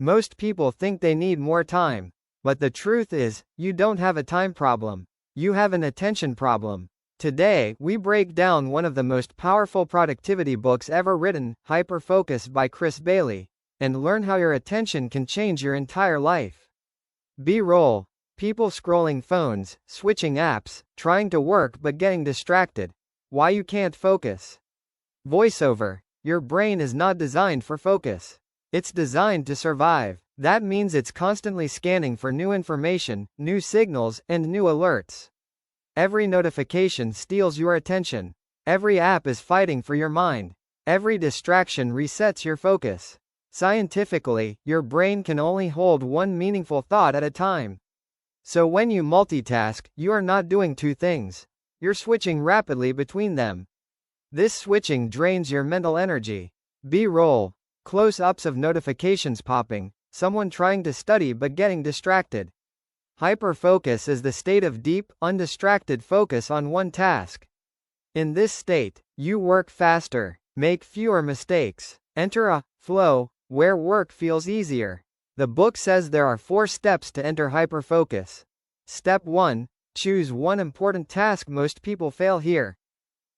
Most people think they need more time. But the truth is, you don't have a time problem. You have an attention problem. Today, we break down one of the most powerful productivity books ever written, Hyperfocus by Chris Bailey, and learn how your attention can change your entire life. B-roll. People scrolling phones, switching apps, trying to work but getting distracted. Why you can't focus. Voiceover. Your brain is not designed for focus. It's designed to survive. That means it's constantly scanning for new information, new signals, and new alerts. Every notification steals your attention. Every app is fighting for your mind. Every distraction resets your focus. Scientifically, your brain can only hold one meaningful thought at a time. So when you multitask, you are not doing two things. You're switching rapidly between them. This switching drains your mental energy. B-roll. Close-ups of notifications popping. Someone trying to study but getting distracted. Hyperfocus is the state of deep, undistracted focus on one task. In this state, you work faster, make fewer mistakes, enter a flow where work feels easier. The book says there are 4 steps to enter hyperfocus. Step 1. Choose one important task. Most people fail here.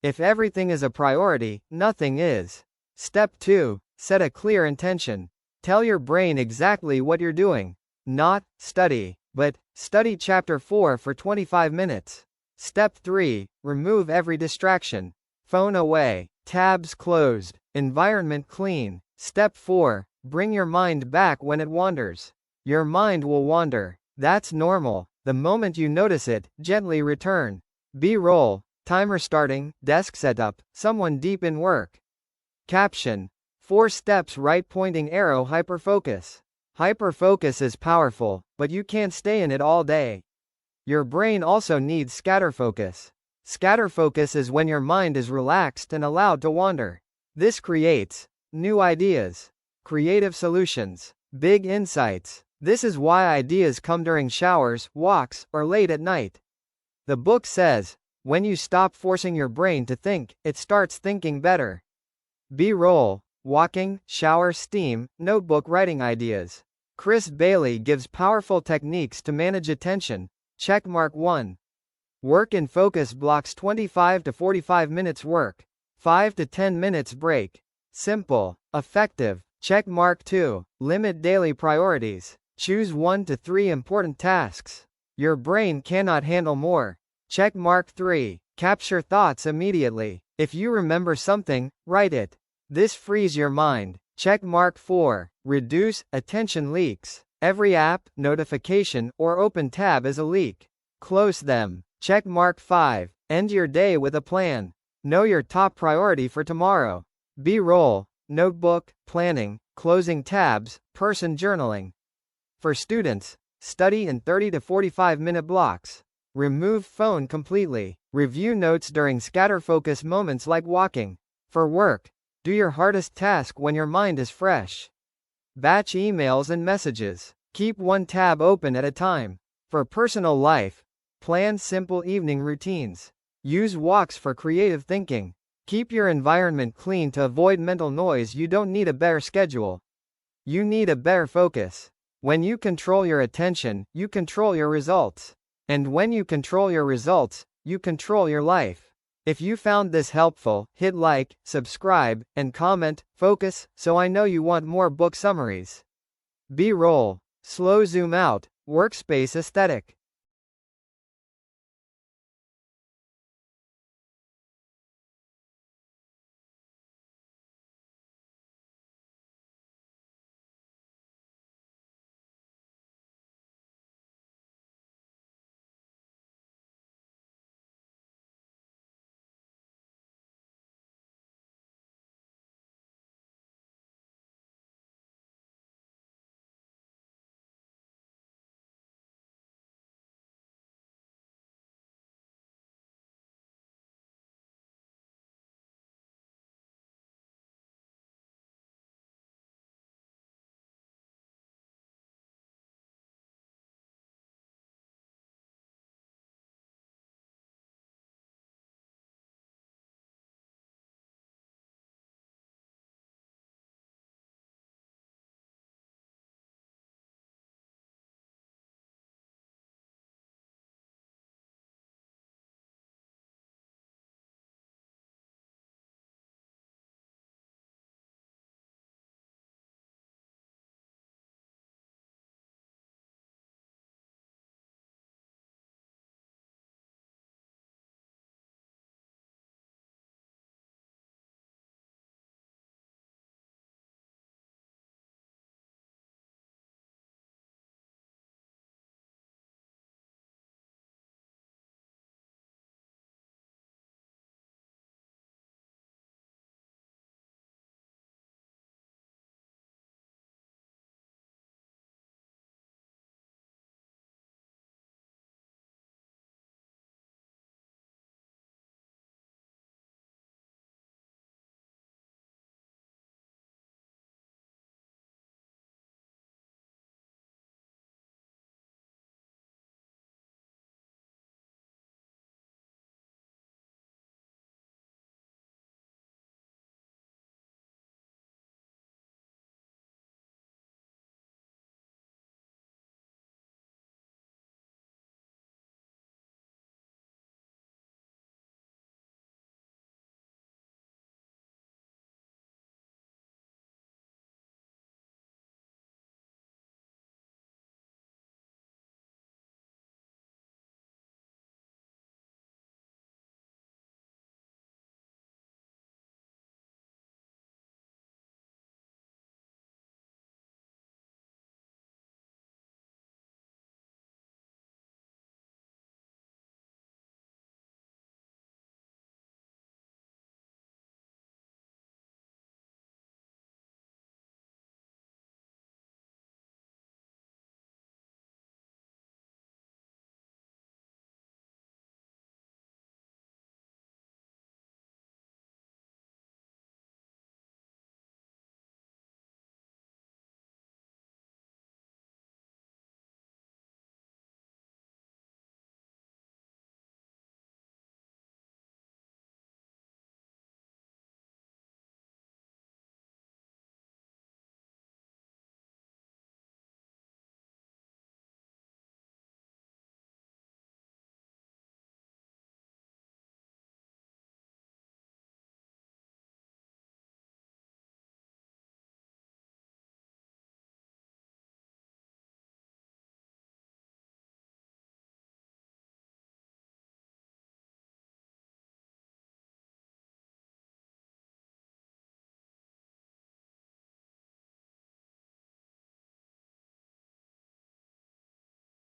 If everything is a priority, nothing is. Step 2. Set a clear intention. Tell your brain exactly what you're doing. Not, study, but, study chapter 4 for 25 minutes. Step 3. Remove every distraction. Phone away. Tabs closed. Environment clean. Step 4. Bring your mind back when it wanders. Your mind will wander. That's normal. The moment you notice it, gently return. B-roll. Timer starting, desk setup, someone deep in work. Caption. 4 steps. Right pointing arrow. Hyperfocus. Hyperfocus is powerful, but you can't stay in it all day. Your brain also needs scatterfocus. Scatterfocus is when your mind is relaxed and allowed to wander. This creates new ideas, creative solutions, big insights. This is why ideas come during showers, walks, or late at night. The book says, when you stop forcing your brain to think, it starts thinking better. B-roll. Walking, shower, steam, notebook writing ideas. Chris Bailey gives powerful techniques to manage attention. Checkmark 1. Work in focus blocks. 25 to 45 minutes work. 5 to 10 minutes break. Simple. Effective. Checkmark 2. Limit daily priorities. Choose 1 to 3 important tasks. Your brain cannot handle more. Checkmark 3. Capture thoughts immediately. If you remember something, write it. This frees your mind. Checkmark 4. Reduce attention leaks. Every app, notification, or open tab is a leak. Close them. Checkmark 5. End your day with a plan. Know your top priority for tomorrow. B-roll. Notebook, planning, closing tabs, person journaling. For students, study in 30 to 45 minute blocks. Remove phone completely. Review notes during scatterfocus moments like walking. For work, do your hardest task when your mind is fresh. Batch emails and messages. Keep one tab open at a time. For personal life, plan simple evening routines. Use walks for creative thinking. Keep your environment clean to avoid mental noise. You don't need a better schedule. You need a better focus. When you control your attention, you control your results. And when you control your results, you control your life. If you found this helpful, hit like, subscribe, and comment. Focus, so I know you want more book summaries. B-roll. Slow zoom out. Workspace aesthetic.